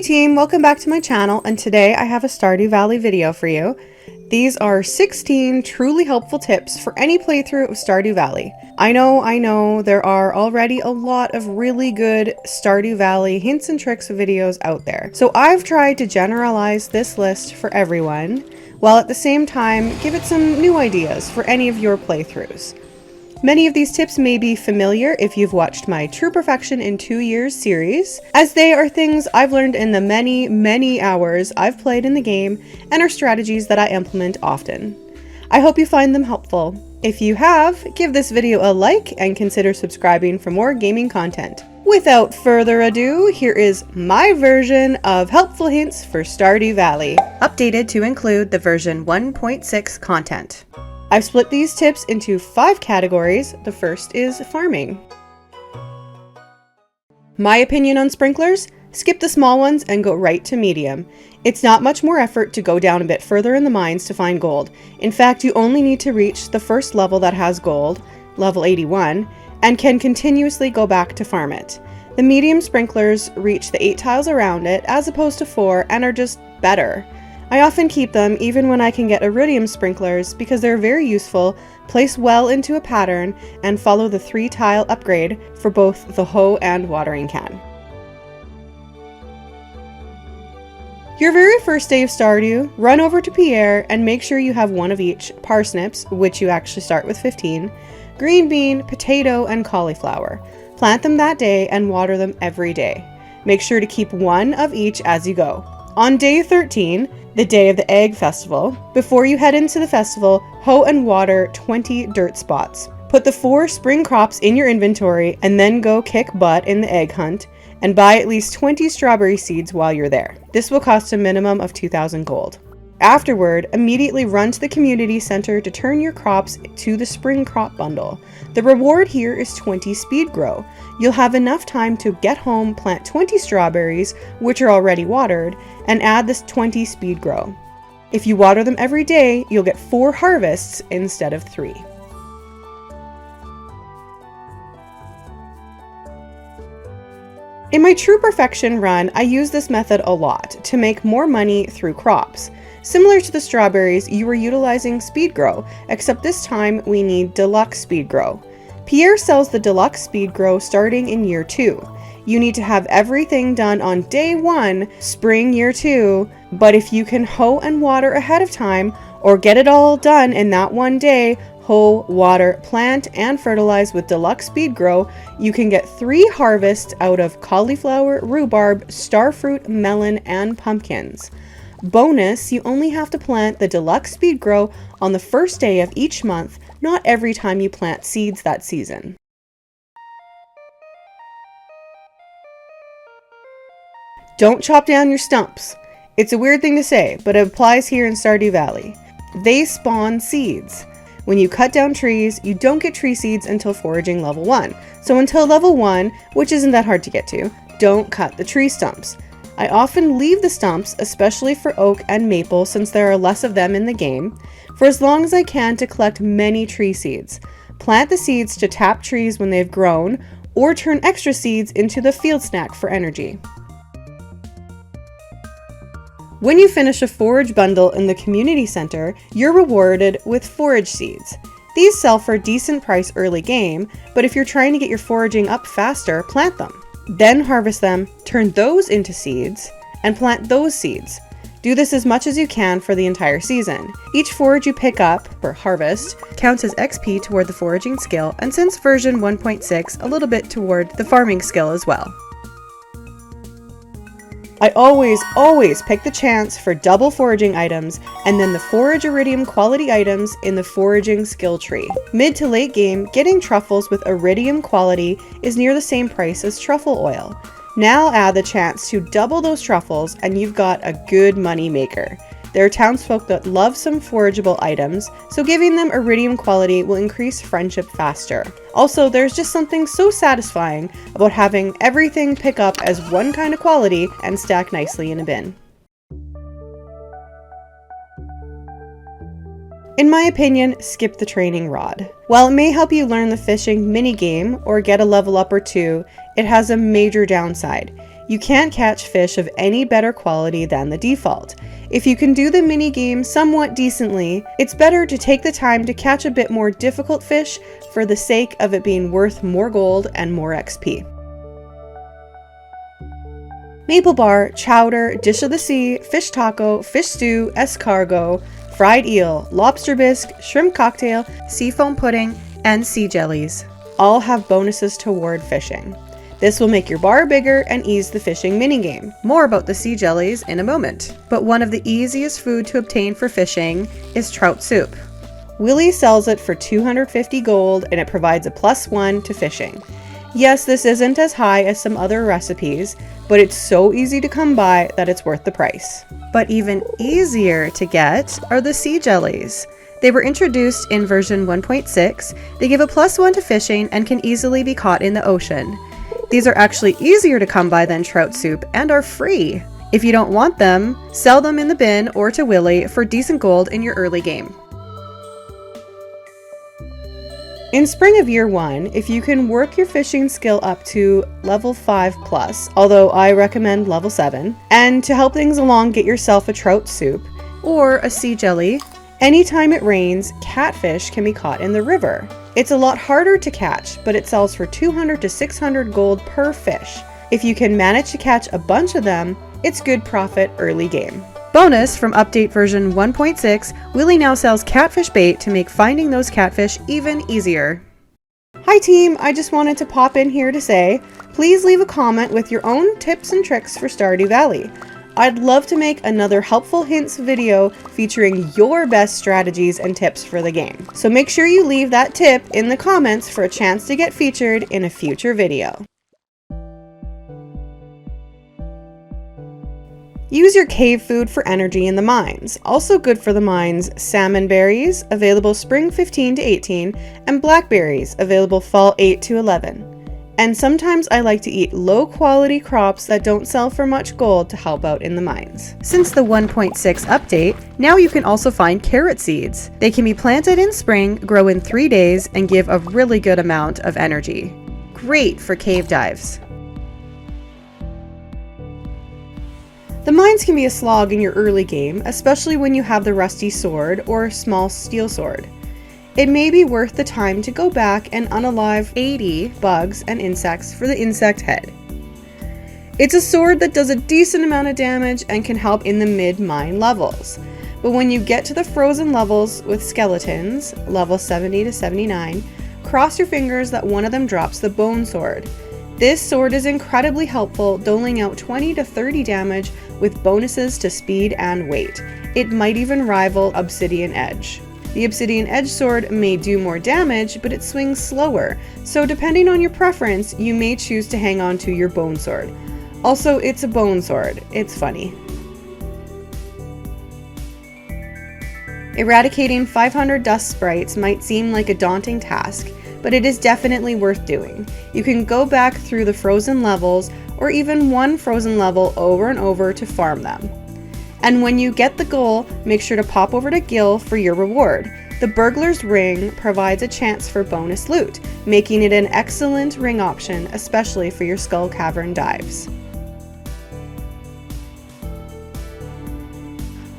Hey team, welcome back to my channel, and today I have a Stardew Valley video for you. These are 16 truly helpful tips for any playthrough of Stardew Valley. I know, there are already a lot of really good Stardew Valley hints and tricks videos out there. So I've tried to generalize this list for everyone, while at the same time give it some new ideas for any of your playthroughs. Many of these tips may be familiar if you've watched my True Perfection in 2 Years series, as they are things I've learned in the many hours I've played in the game and are strategies that I implement often. I hope you find them helpful. If you have, give this video a like and consider subscribing for more gaming content. Without further ado, here is my version of helpful hints for Stardew Valley, updated to include the version 1.6 content. I've split these tips into 5 categories. The first is farming. My opinion on sprinklers? Skip the small ones and go right to medium. It's not much more effort to go down a bit further in the mines to find gold. In fact, you only need to reach the first level that has gold, level 81, and can continuously go back to farm it. The medium sprinklers reach the 8 tiles around it as opposed to 4 and are just better. I often keep them even when I can get Iridium sprinklers because they're very useful, place well into a pattern, and follow the 3 tile upgrade for both the hoe and watering can. Your very first day of Stardew, run over to Pierre and make sure you have one of each: parsnips, which you actually start with 15, green bean, potato, and cauliflower. Plant them that day and water them every day. Make sure to keep one of each as you go. On day 13, the day of the egg festival, before you head into the festival, hoe and water 20 dirt spots. Put the 4 spring crops in your inventory and then go kick butt in the egg hunt and buy at least 20 strawberry seeds while you're there. This will cost a minimum of 2,000 gold. Afterward, immediately run to the community center to turn your crops to the spring crop bundle. The reward here is 20 speed grow. You'll have enough time to get home, plant 20 strawberries, which are already watered, and add this 20 speed grow. If you water them every day, you'll get 4 harvests instead of 3. In my True Perfection run, I use this method a lot to make more money through crops. Similar to the strawberries, you are utilizing speed grow, except this time we need deluxe speed grow. Pierre sells the deluxe speed grow starting in year 2. You need to have everything done on day 1, spring year 2, but if you can hoe and water ahead of time, or get it all done in that one day, hoe, water, plant, and fertilize with deluxe speed grow, you can get 3 harvests out of cauliflower, rhubarb, starfruit, melon, and pumpkins. Bonus, you only have to plant the deluxe speed grow on the first day of each month, not every time you plant seeds that season. Don't chop down your stumps. It's a weird thing to say, but it applies here in Stardew Valley. They spawn seeds. When you cut down trees, you don't get tree seeds until foraging level 1. So until level 1, which isn't that hard to get to, don't cut the tree stumps. I often leave the stumps, especially for oak and maple since there are less of them in the game, for as long as I can to collect many tree seeds. Plant the seeds to tap trees when they've grown, or turn extra seeds into the field snack for energy. When you finish a forage bundle in the community center, you're rewarded with Forage Seeds. These sell for a decent price early game, but if you're trying to get your foraging up faster, plant them. Then harvest them, turn those into seeds, and plant those seeds. Do this as much as you can for the entire season. Each forage you pick up, or harvest, counts as XP toward the foraging skill, and since version 1.6, a little bit toward the farming skill as well. I always pick the chance for double foraging items and then the forage Iridium quality items in the foraging skill tree. Mid to late game, getting truffles with Iridium quality is near the same price as truffle oil. Now add the chance to double those truffles and you've got a good money maker. There are townsfolk that love some forageable items, so giving them Iridium quality will increase friendship faster. Also, there's just something so satisfying about having everything pick up as one kind of quality and stack nicely in a bin. In my opinion, skip the training rod. While it may help you learn the fishing minigame or get a level up or 2, it has a major downside. You can't catch fish of any better quality than the default. If you can do the mini game somewhat decently, it's better to take the time to catch a bit more difficult fish for the sake of it being worth more gold and more XP. Maple bar, chowder, dish of the sea, fish taco, fish stew, escargot, fried eel, lobster bisque, shrimp cocktail, seafoam pudding, and sea jellies all have bonuses toward fishing. This will make your bar bigger and ease the fishing minigame. More about the sea jellies in a moment. But one of the easiest food to obtain for fishing is trout soup. Willy sells it for 250 gold and it provides a +1 to fishing. Yes, this isn't as high as some other recipes, but it's so easy to come by that it's worth the price. But even easier to get are the sea jellies. They were introduced in version 1.6. They give a +1 to fishing and can easily be caught in the ocean. These are actually easier to come by than trout soup and are free. If you don't want them, sell them in the bin or to Willy for decent gold in your early game. In spring of year 1, if you can work your fishing skill up to level 5+, although I recommend level 7, and to help things along get yourself a trout soup or a sea jelly. Anytime it rains, catfish can be caught in the river. It's a lot harder to catch, but it sells for 200 to 600 gold per fish. If you can manage to catch a bunch of them, it's good profit early game. Bonus from update version 1.6, Willy now sells catfish bait to make finding those catfish even easier. Hi team, I just wanted to pop in here to say, please leave a comment with your own tips and tricks for Stardew Valley. I'd love to make another helpful hints video featuring your best strategies and tips for the game. So make sure you leave that tip in the comments for a chance to get featured in a future video. Use your cave food for energy in the mines. Also good for the mines, salmon berries, available spring 15 to 18, and blackberries, available fall 8 to 11. And sometimes I like to eat low quality crops that don't sell for much gold to help out in the mines. Since the 1.6 update, now you can also find carrot seeds. They can be planted in spring, grow in 3 days, and give a really good amount of energy. Great for cave dives. The mines can be a slog in your early game, especially when you have the rusty sword or small steel sword. It may be worth the time to go back and unalive 80 bugs and insects for the insect head. It's a sword that does a decent amount of damage and can help in the mid-mine levels. But when you get to the frozen levels with skeletons, level 70 to 79, cross your fingers that one of them drops the bone sword. This sword is incredibly helpful, doling out 20 to 30 damage with bonuses to speed and weight. It might even rival Obsidian Edge. The Obsidian Edge sword may do more damage, but it swings slower, so depending on your preference, you may choose to hang on to your bone sword. Also, it's a bone sword. It's funny. Eradicating 500 dust sprites might seem like a daunting task, but it is definitely worth doing. You can go back through the frozen levels, or even one frozen level over and over to farm them. And when you get the goal, make sure to pop over to Gil for your reward. The Burglar's Ring provides a chance for bonus loot, making it an excellent ring option, especially for your Skull Cavern dives.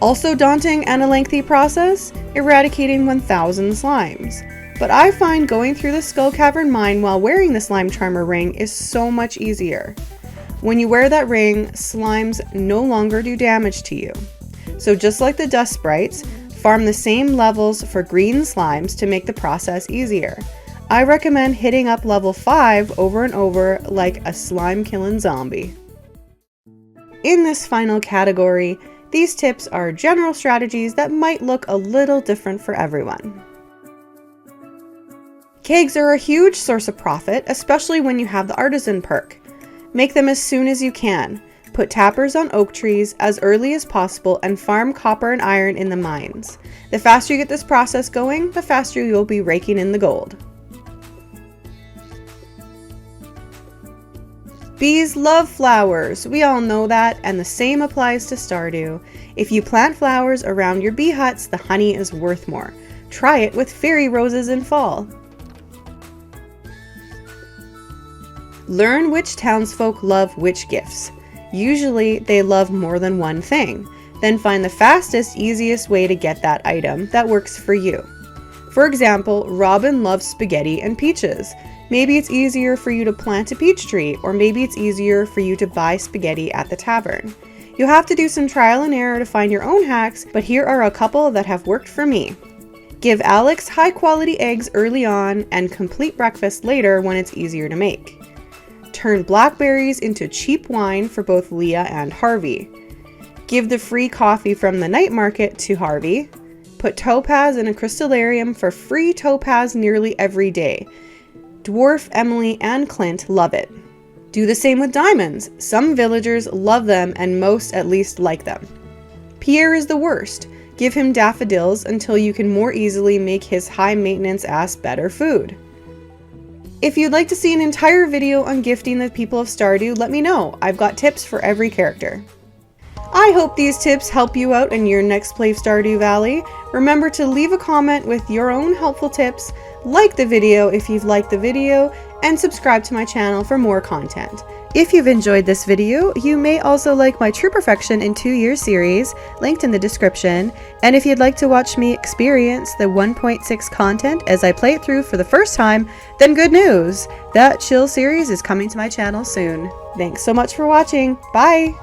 Also daunting and a lengthy process, eradicating 1,000 slimes. But I find going through the Skull Cavern mine while wearing the Slime Charmer ring is so much easier. When you wear that ring, slimes no longer do damage to you. So just like the dust sprites, farm the same levels for green slimes to make the process easier. I recommend hitting up level 5 over and over like a slime killing zombie. In this final category, these tips are general strategies that might look a little different for everyone. Kegs are a huge source of profit, especially when you have the artisan perk. Make them as soon as you can. Put tappers on oak trees as early as possible and farm copper and iron in the mines. The faster you get this process going, the faster you'll be raking in the gold. Bees love flowers, we all know that, and the same applies to Stardew. If you plant flowers around your bee huts, the honey is worth more. Try it with fairy roses in fall. Learn which townsfolk love which gifts. Usually they love more than one thing. Then find the fastest, easiest way to get that item that works for you. For example, Robin loves spaghetti and peaches. Maybe it's easier for you to plant a peach tree, or maybe it's easier for you to buy spaghetti at the tavern. You'll have to do some trial and error to find your own hacks, but here are a couple that have worked for me. Give Alex high quality eggs early on and complete breakfast later when it's easier to make. Turn blackberries into cheap wine for both Leah and Harvey. Give the free coffee from the night market to Harvey. Put topaz in a crystallarium for free topaz nearly every day. Dwarf, Emily, and Clint love it. Do the same with diamonds. Some villagers love them and most at least like them. Pierre is the worst. Give him daffodils until you can more easily make his high maintenance ass better food. If you'd like to see an entire video on gifting the people of Stardew, let me know. I've got tips for every character. I hope these tips help you out in your next play of Stardew Valley. Remember to leave a comment with your own helpful tips, like the video if you've liked the video, and subscribe to my channel for more content. If you've enjoyed this video, you may also like my True Perfection in 2 Years series, linked in the description, and if you'd like to watch me experience the 1.6 content as I play it through for the first time, then good news! That chill series is coming to my channel soon. Thanks so much for watching, bye!